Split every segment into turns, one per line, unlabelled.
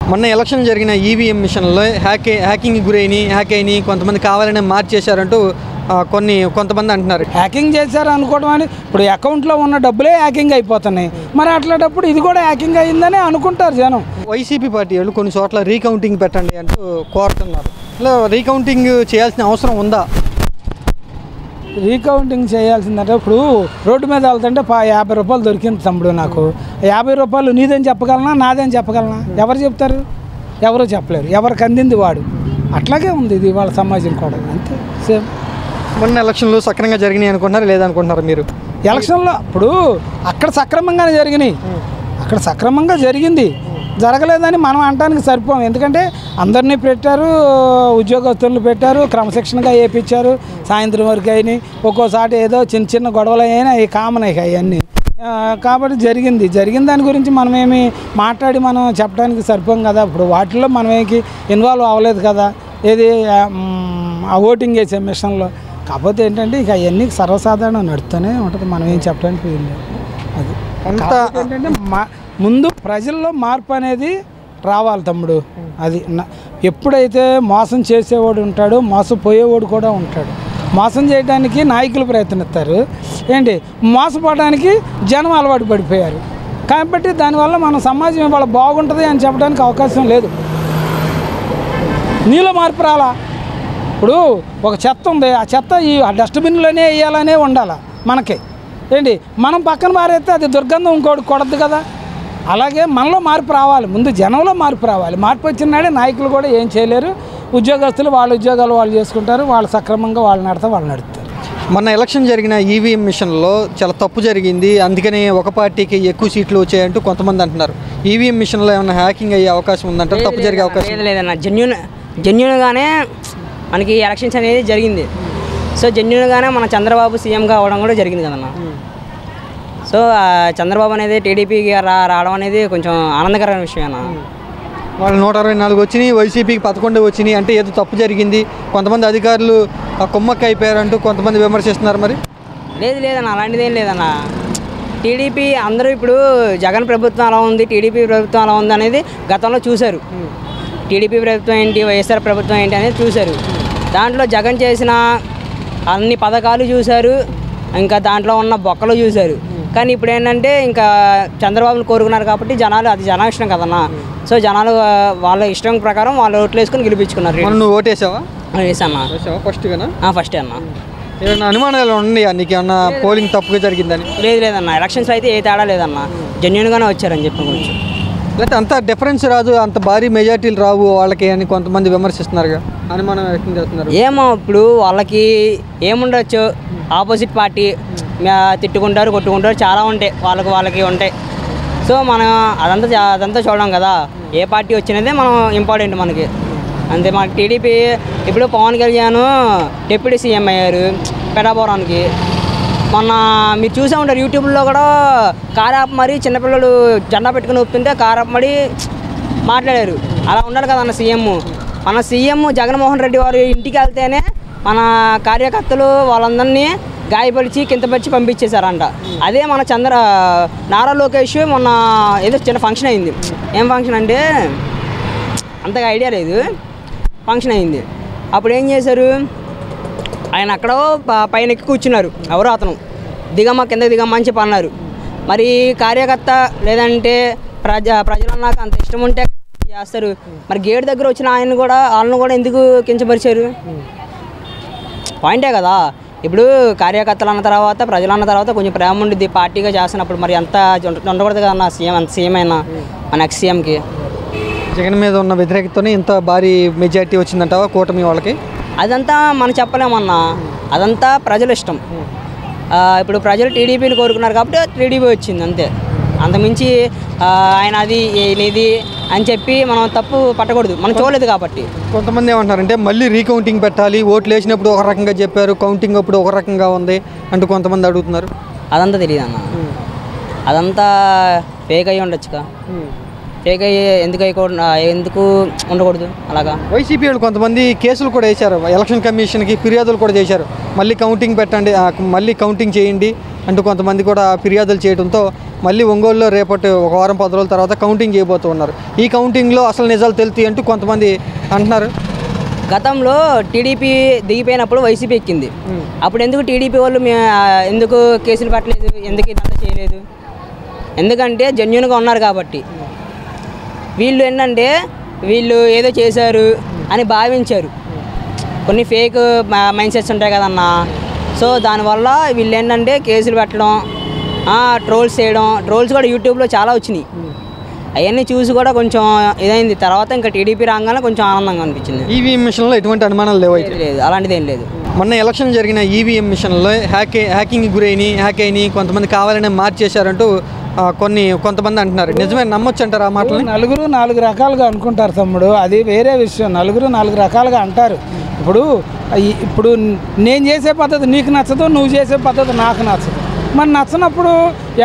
మొన్న ఎలక్షన్ జరిగిన ఈవీఎం మిషన్లో హ్యాకింగ్ హ్యాక్ అయినాయి కొంతమంది కావాలనే మార్చేశారంటూ కొంతమంది అంటున్నారు.
హ్యాకింగ్ చేశారు అనుకోవడం అని ఇప్పుడు అకౌంట్లో ఉన్న డబ్బులే హ్యాకింగ్ అయిపోతున్నాయి. మరి అట్లాంటప్పుడు ఇది కూడా హ్యాకింగ్ అయ్యిందని అనుకుంటారు జనం.
వైసీపీ పార్టీ వాళ్ళు కొన్ని చోట్ల రీకౌంటింగ్ పెట్టండి అంటూ కోరుతున్నారు. ఇలా రీకౌంటింగ్ చేయాల్సిన అవసరం ఉందా?
రీకౌంటింగ్ చేయాల్సిందంటే ఇప్పుడు రోడ్డు మీద వెళ్తుంటే 50 రూపాయలు దొరికింది తమ్ముడు. నాకు 50 రూపాయలు నీదని చెప్పగలనా నాదని చెప్పగలనా? ఎవరు చెప్తారు? ఎవరు చెప్పలేరు. ఎవరికి అందింది వాడు. అట్లాగే ఉంది ఇది వాళ్ళ సమాజం కూడా అంతే సేమ్.
మొన్న ఎలక్షన్లు సక్రమంగా జరిగినాయి అనుకుంటున్నారు లేదనుకుంటున్నారు మీరు?
ఎలక్షన్లో ఇప్పుడు అక్కడ సక్రమంగానే జరిగినాయి. అక్కడ సక్రమంగా జరిగింది. జరగలేదని మనం అనడానికి సరిపోం. ఎందుకంటే అందరినీ పెట్టారు, ఉద్యోగస్తులను పెట్టారు, క్రమశిక్షణగా వేయించారు. సాయంత్రం వరకు అయినాయి. ఒక్కోసారి ఏదో చిన్న చిన్న గొడవలు అయినా అవి కామన్ అయ్యాయి అవన్నీ. కాబట్టి జరిగిన దాని గురించి మనమేమి మాట్లాడి మనం చెప్పడానికి సరిపోం కదా. ఇప్పుడు వాటిల్లో మనమేకి ఇన్వాల్వ్ అవ్వలేదు కదా. ఏది ఆ ఓటింగ్ వేసే మిషన్లో. కాకపోతే ఏంటంటే ఇక అవన్నీ సర్వసాధారణం నడుస్తూనే ఉంటుంది. మనం ఏం చెప్పడానికి వీల్లేదు. అది అంతా ఏంటంటే ముందు ప్రజల్లో మార్పు అనేది రావాలి తమ్ముడు. అది ఎప్పుడైతే మోసం చేసేవాడు ఉంటాడో మోసపోయేవాడు కూడా ఉంటాడు. మోసం చేయడానికి నాయకులు ప్రయత్నిస్తారు, ఏంటి మోసపోవడానికి జనం అలవాటు పడిపోయారు. కాబట్టి దానివల్ల మన సమాజం ఇవాళ బాగుంటుంది అని చెప్పడానికి అవకాశం లేదు. నీలో మార్పు రాలా. ఇప్పుడు ఒక చెత్త ఉంది, ఆ చెత్త ఈ డస్ట్బిన్లోనే వేయాలనే ఉండాలి మనకి. ఏంటి మనం పక్కన మారేస్తే అది దుర్గంధం ఇంకోటి కొడద్దు కదా. అలాగే మనలో మార్పు రావాలి. ముందు జనంలో మార్పు రావాలి. మార్పు వచ్చినాడే నాయకులు కూడా ఏం చేయలేరు. ఉద్యోగస్తులు వాళ్ళ ఉద్యోగాలు వాళ్ళు చేసుకుంటారు. వాళ్ళు సక్రమంగా వాళ్ళు నడుస్తారు.
మొన్న ఎలక్షన్ జరిగిన ఈవీఎం మిషన్లో చాలా తప్పు జరిగింది, అందుకని ఒక పార్టీకి ఎక్కువ సీట్లు వచ్చాయంటూ కొంతమంది అంటున్నారు. ఈవీఎం మిషన్లో ఏమైనా హ్యాకింగ్ అయ్యే అవకాశం ఉందంటారు? తప్పు జరిగే అవకాశం
లేదన్న. జెన్యూన్గానే మనకి ఎలక్షన్స్ అనేది జరిగింది. సో జెన్యూన్గానే మన చంద్రబాబు సీఎంగా అవ్వడం కూడా జరిగింది కదన్న. సో చంద్రబాబు అనేది టీడీపీకి రావడం అనేది కొంచెం ఆనందకరమైన విషయం అన్న.
వాళ్ళు 124 వచ్చినాయి, వైసీపీకి 11 వచ్చినాయి అంటే ఏదో తప్పు జరిగింది. కొంతమంది అధికారులు కుమ్మక్క అయిపోయారంటూ కొంతమంది విమర్శిస్తున్నారు. మరి
లేదన్న, అలాంటిది ఏం లేదన్న. టీడీపీ అందరూ ఇప్పుడు జగన్ ప్రభుత్వం అలా ఉంది, టీడీపీ ప్రభుత్వం అలా ఉంది అనేది గతంలో చూశారు. టీడీపీ ప్రభుత్వం ఏంటి, వైఎస్ఆర్ ప్రభుత్వం ఏంటి అనేది చూశారు. దాంట్లో జగన్ చేసిన అన్ని పథకాలు చూశారు, ఇంకా దాంట్లో ఉన్న బొక్కలు చూశారు. కానీ ఇప్పుడు ఏంటంటే ఇంకా చంద్రబాబును కోరుకున్నారు కాబట్టి జనాలు అది జన ఇష్టం కదన్నా. సో జనాలు వాళ్ళ ఇష్టం ప్రకారం వాళ్ళు ఓట్లు వేసుకొని గెలిపించుకున్నారు.
నువ్వు ఓటేసావా?
వేసన్నా. ఫస్ట్ అన్న.
ఏదన్నా అనుమానాలు ఉన్నాయా నీకు? ఏమన్నా పోలింగ్ తప్పుగా జరిగిందని?
లేదన్న. ఎలక్షన్స్ అయితే ఏ తేడా లేదన్న. జెన్యూన్గానే వచ్చారని చెప్పి కొంచెం.
లేకపోతే అంత డిఫరెన్స్ రాదు, అంత భారీ మెజార్టీలు రావు వాళ్ళకి అని కొంతమంది విమర్శిస్తున్నారుగా, అనుమానం వ్యక్తం చేస్తున్నారు.
ఏమో ఇప్పుడు వాళ్ళకి ఏముండొచ్చు, ఆపోజిట్ పార్టీ తిట్టుకుంటారు, కొట్టుకుంటారు, చాలా ఉంటాయి వాళ్ళకి ఉంటాయి. సో మనం అదంతా చూడడం కదా. ఏ పార్టీ వచ్చినదే మనం ఇంపార్టెంట్ మనకి అంతే. మనకి టీడీపీ ఇప్పుడు పవన్ కళ్యాణ్ డిప్యూటీ సీఎం అయ్యారు పెడాపురానికి. మొన్న మీరు చూసే ఉంటారు యూట్యూబ్లో కూడా కారాపు మరి చిన్నపిల్లలు జెండా పెట్టుకుని ఊపుతుంటే కారాపు మరి మాట్లాడారు. అలా ఉండాలి కదా అన్న సీఎం. మన సీఎం జగన్మోహన్ రెడ్డి వారు ఇంటికి వెళ్తేనే మన కార్యకర్తలు వాళ్ళందరినీ గాయపరిచి కిందపరిచి పంపించేశారంట. అదే మన నారా లోకేష్ మొన్న ఏదో చిన్న ఫంక్షన్ అయింది. ఏం ఫంక్షన్ అంటే అంతగా ఐడియా లేదు, ఫంక్షన్ అయింది. అప్పుడు ఏం చేశారు, ఆయన అక్కడ పైన ఎక్కి కూర్చున్నారు. ఎవరో అతను కింద దిగమ్మా అని చెప్పి అన్నారు. మరి కార్యకర్త లేదంటే ప్రజలన్నాక అంత ఇష్టం ఉంటే చేస్తారు. మరి గేట్ దగ్గర వచ్చిన వాళ్ళని కూడా ఎందుకు కించపరిచారు? పాయింటే కదా. ఇప్పుడు కార్యకర్తలు అన్న తర్వాత ప్రజలు అన్న తర్వాత కొంచెం ప్రేమ ఉండిద్ది పార్టీగా చేస్తున్నప్పుడు. మరి అంత ఉండకూడదు కదా సీఎం అయినా మన ఎక్స్ సీఎంకి.
జగన్ మీద ఉన్న వ్యతిరేకతతోనే ఇంత భారీ మెజార్టీ వచ్చిందంటావా కూటమి వాళ్ళకి?
అదంతా మనం చెప్పలేమన్నా. అదంతా ప్రజల ఇష్టం. ఇప్పుడు ప్రజలు టీడీపీని కోరుకున్నారు కాబట్టి టీడీపీ వచ్చింది అంతే. అంతమించి ఆయన అది ఇది అని చెప్పి మనం తప్పు పట్టకూడదు, మనం చూడలేదు కాబట్టి.
కొంతమంది ఏమంటారంటే మళ్ళీ రీకౌంటింగ్ పెట్టాలి, ఓట్లు వేసినప్పుడు ఒక రకంగా చెప్పారు, కౌంటింగ్ అప్పుడు ఒక రకంగా ఉంది అంటూ కొంతమంది అడుగుతున్నారు.
అదంతా తెలియదు అన్న. అదంతా ఫేక్ అయ్యి ఉండొచ్చుగా. ఫేక్ అయ్యి ఎందుకు ఉండకూడదు అలాగా.
వైసీపీ వాళ్ళు కొంతమంది కేసులు కూడా వేశారు, ఎలక్షన్ కమిషన్కి ఫిర్యాదులు కూడా చేశారు. మళ్ళీ కౌంటింగ్ పెట్టండి, మళ్ళీ కౌంటింగ్ చేయండి, అంటూ కొంతమంది కూడా ఫిర్యాదులు చేయడంతో మళ్ళీ ఒంగోలులో రేపటి ఒక వారం 10 రోజుల తర్వాత కౌంటింగ్ చేయబోతూ ఉన్నారు. ఈ కౌంటింగ్లో అసలు నిజాలు తెలుతాయి అంటూ కొంతమంది అంటున్నారు.
గతంలో టీడీపీ దిగిపోయినప్పుడు వైసీపీ ఎక్కింది. అప్పుడు ఎందుకు టీడీపీ వాళ్ళు ఎందుకు కేసులు పెట్టలేదు, ఎందుకు ఇదంతా చేయలేదు? ఎందుకంటే జెన్యూన్గా ఉన్నారు కాబట్టి. వీళ్ళు ఏంటంటే వీళ్ళు ఏదో చేశారు అని భావించారు. కొన్ని ఫేక్ మైండ్ సెట్స్ ఉంటాయి కదన్నా. సో దానివల్ల వీళ్ళు ఏంటంటే కేసులు పెట్టడం, ట్రోల్స్ చేయడం. ట్రోల్స్ కూడా యూట్యూబ్లో చాలా వచ్చినాయి. అవన్నీ చూసి కూడా కొంచెం ఇదైంది. తర్వాత ఇంకా టీడీపీ రాగానే కొంచెం ఆనందంగా అనిపించింది.
ఈవీఎం మిషన్లో ఎటువంటి అనుమానాలు లేవు అయితే?
లేదు, అలాంటిది ఏం లేదు.
మొన్న ఎలక్షన్ జరిగిన ఈవీఎం మిషన్లో హ్యాకింగ్ గురైనాయి, హ్యాక్ అయినాయి, కొంతమంది కావాలనే మార్చేశారంటూ కొంతమంది అంటున్నారు. నిజమే, నమ్మొచ్చు అంటారు ఆ మాటలు?
నలుగురు 4 రకాలుగా అనుకుంటారు తమ్ముడు, అది వేరే విషయం. నలుగురు 4 రకాలుగా అంటారు. ఇప్పుడు నేను చేసే పద్ధతి నీకు నచ్చదు, నువ్వు చేసే పద్ధతి నాకు నచ్చదు. మరి నచ్చినప్పుడు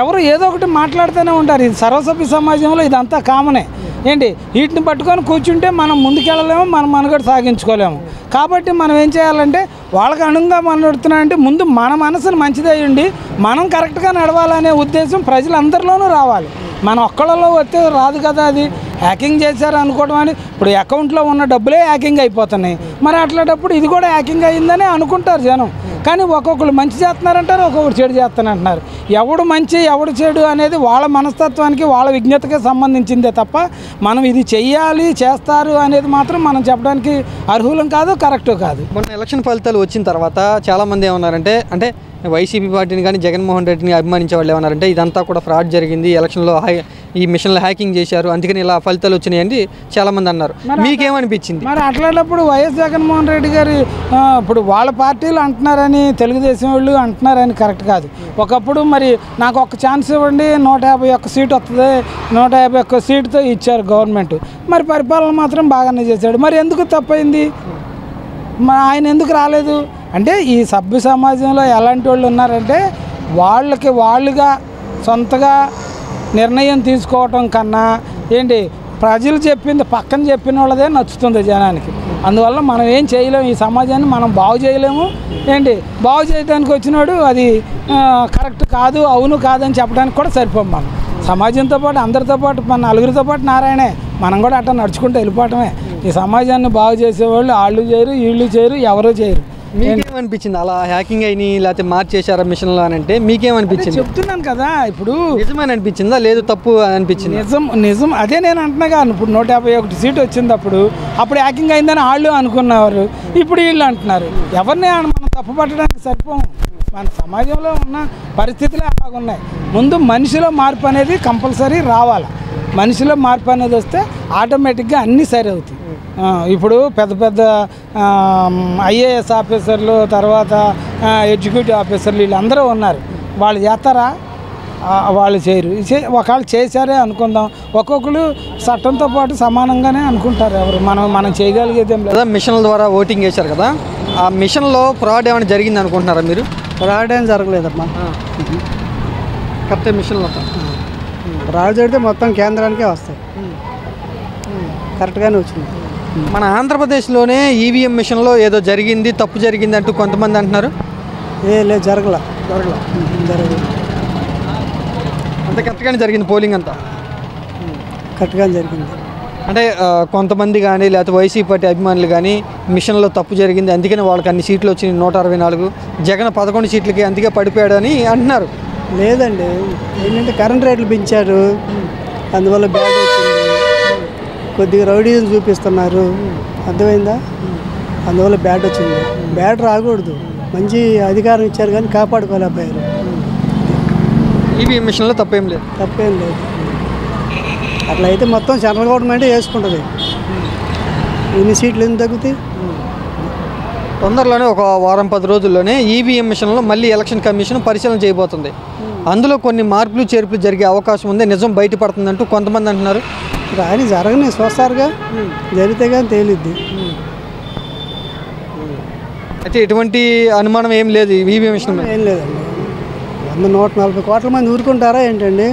ఎవరు ఏదో ఒకటి మాట్లాడుతూనే ఉంటారు. ఇది సర్వసభ్య సమాజంలో ఇదంతా కామనే. ఏంటి, వీటిని పట్టుకొని కూర్చుంటే మనం ముందుకెళ్ళలేము, మనం మనుగడ సాగించుకోలేము. కాబట్టి మనం ఏం చేయాలంటే వాళ్ళకి అనుగుణంగా మనడుతున్నాయంటే ముందు మన మనసును మంచిదయ్యండి మనం కరెక్ట్గా నడవాలనే ఉద్దేశం ప్రజలందరిలోనూ రావాలి. మన ఒక్కళ్ళలో వస్తే రాదు కదా. అది హ్యాకింగ్ చేశారు అనుకోవడం అని ఇప్పుడు అకౌంట్లో ఉన్న డబ్బులే హ్యాకింగ్ అయిపోతున్నాయి. మరి అట్లాంటప్పుడు ఇది కూడా హ్యాకింగ్ అయ్యిందని అనుకుంటారు జనం. కానీ ఒక్కొక్కరు మంచి చేస్తున్నారంటారు, ఒక్కొక్కరు చెడు చేస్తానంటున్నారు. ఎవడు మంచి ఎవడు చెడు అనేది వాళ్ళ మనస్తత్వానికి వాళ్ళ విజ్ఞతకే సంబంధించిందే తప్ప మనం ఇది చెయ్యాలి చేస్తారు అనేది మాత్రం మనం చెప్పడానికి అర్హులం కాదు, కరెక్టు కాదు.
మొన్న ఎలక్షన్ ఫలితాలు వచ్చిన తర్వాత చాలామంది ఏమన్నారంటే, అంటే వైసీపీ పార్టీని కానీ జగన్మోహన్ రెడ్డిని అభిమానించే వాళ్ళు ఏమన్నారంటే ఇదంతా కూడా ఫ్రాడ్ జరిగింది, ఎలక్షన్లో ఈ మిషన్లో హ్యాకింగ్ చేశారు, అందుకని ఇలా ఫలితాలు వచ్చినాయి అని చాలామంది అన్నారు. మీకేమనిపించింది?
మరి అట్లాంటప్పుడు వైఎస్ జగన్మోహన్ రెడ్డి గారి ఇప్పుడు వాళ్ళ పార్టీలు అంటున్నారని తెలుగుదేశం వాళ్ళు అంటున్నారని కరెక్ట్ కాదు. ఒకప్పుడు మరి నాకు ఒక ఛాన్స్ ఇవ్వండి 151 సీటు వస్తుంది, 151 సీటుతో ఇచ్చారు గవర్నమెంట్. మరి పరిపాలన మాత్రం బాగానే చేశాడు. మరి ఎందుకు తప్పైంది? ఆయన ఎందుకు రాలేదు అంటే ఈ సభ్య సమాజంలో ఎలాంటి వాళ్ళు ఉన్నారంటే వాళ్ళుగా సొంతగా నిర్ణయం తీసుకోవటం కన్నా ఏంటి ప్రజలు చెప్పింది పక్కన చెప్పిన వాళ్ళదే నచ్చుతుంది జనానికి. అందువల్ల మనం ఏం చేయలేము, ఈ సమాజాన్ని మనం బాగు చేయలేము. ఏంటి బాగు చేయడానికి వచ్చినాడు అది కరెక్ట్ కాదు, అవును కాదని చెప్పడానికి కూడా సరిపోం. మనం సమాజంతో పాటు అందరితో పాటు మన నలుగురితో పాటు నారాయణే, మనం కూడా అట్లా నడుచుకుంటూ వెళ్ళిపోవటమే. ఈ సమాజాన్ని బాగు చేసేవాళ్ళు వాళ్ళు చేయరు, వీళ్ళు చేయరు, ఎవరూ చేయరు.
మీకేమనిపించింది అలా హ్యాకింగ్ అయినాయి లేకపోతే మార్చేశారా మిషన్లో అని అంటే మీకేమనిపించింది?
చెప్తున్నాను కదా, ఇప్పుడు
నిజమని అనిపించిందా లేదు తప్పు అనిపించింది?
నిజం అదే నేను అంటున్నా కానీ ఇప్పుడు 151 సీటు వచ్చింది. అప్పుడు హ్యాకింగ్ అయిందని వాళ్ళు అనుకున్నారు, ఇప్పుడు వీళ్ళు అంటున్నారు. ఎవరిని మనం తప్పు పట్టడానికి సరిపోము. మన సమాజంలో ఉన్న పరిస్థితులే అలాగున్నాయి. ముందు మనిషిలో మార్పు అనేది కంపల్సరీ రావాలి. మనిషిలో మార్పు అనేది వస్తే ఆటోమేటిక్గా అన్నీ సరి అవుతాయి. ఇప్పుడు పెద్ద ఐఏఎస్ ఆఫీసర్లు, తర్వాత ఎగ్జిక్యూటివ్ ఆఫీసర్లు వీళ్ళందరూ ఉన్నారు. వాళ్ళు చేస్తారా? వాళ్ళు చేయరు. ఒకవేళ చేశారే అనుకుందాం, ఒక్కొక్కరు చట్టంతో పాటు సమానంగానే అనుకుంటారు. ఎవరు మనం చేయగలిగేది ఏం లేదు.
మిషన్ల ద్వారా ఓటింగ్ చేశారు కదా, ఆ మిషన్లో ఫ్రాడ్ ఏమైనా జరిగింది అనుకుంటున్నారా మీరు?
ఫ్రాడ్ ఏం జరగలేదమ్మా,
కరెక్ట్. మిషన్లో
ఫ్రాడ్ జరిగితే మొత్తం కేంద్రానికే వస్తాయి, కరెక్ట్గానే వచ్చింది.
మన ఆంధ్రప్రదేశ్లోనే ఈవీఎం మిషన్లో ఏదో జరిగింది, తప్పు జరిగింది అంటూ కొంతమంది అంటున్నారు.
లేదు, జరగలేదు.
అంత కరెక్ట్గానే జరిగింది, పోలింగ్ అంతా
కరెక్ట్గానే జరిగింది.
అంటే కొంతమంది కానీ లేకపోతే వైసీపీ పార్టీ అభిమానులు కానీ మిషన్లో తప్పు జరిగింది, అందుకని వాళ్ళకి అన్ని సీట్లు వచ్చినాయి 164, జగన్ 11 సీట్లకి అందుకే పడిపోయాడు అని అంటున్నారు.
లేదండి, ఏంటంటే కరెంట్ రేట్లు పెంచారు, అందువల్ల బ్యాడ్ వచ్చింది. కొద్దిగా రౌడీజం చూపిస్తున్నారు, అర్థమైందా? అందువల్ల బ్యాడ్ వచ్చింది. బ్యాడ్ రాకూడదు, మంచి అధికారం ఇచ్చారు కానీ కాపాడుకోలేకపోయారు.
ఈవీఎం మిషన్లో తప్పేం లేదు.
అట్లా అయితే మొత్తం సెంట్రల్ గవర్నమెంటే వేసుకుంటుంది. ఎన్ని సీట్లు ఎందుకు తగ్గుతాయి?
తొందరలోనే ఒక వారం 10 రోజుల్లోనే ఈవీఎం మిషన్లో మళ్ళీ ఎలక్షన్ కమిషన్ పరిశీలన చేయబోతుంది. అందులో కొన్ని మార్పులు చేర్పులు జరిగే అవకాశం ఉంది, నిజం బయటపడుతుందంటూ కొంతమంది అంటున్నారు.
కానీ జరగని చూస్తారుగా, జరిగితే కానీ తేలిద్ది.
అయితే ఎటువంటి అనుమానం ఏం లేదు ఈవీఎం మిషన్
ఏం లేదండి. 140 కోట్ల మంది ఊరుకుంటారా ఏంటండి?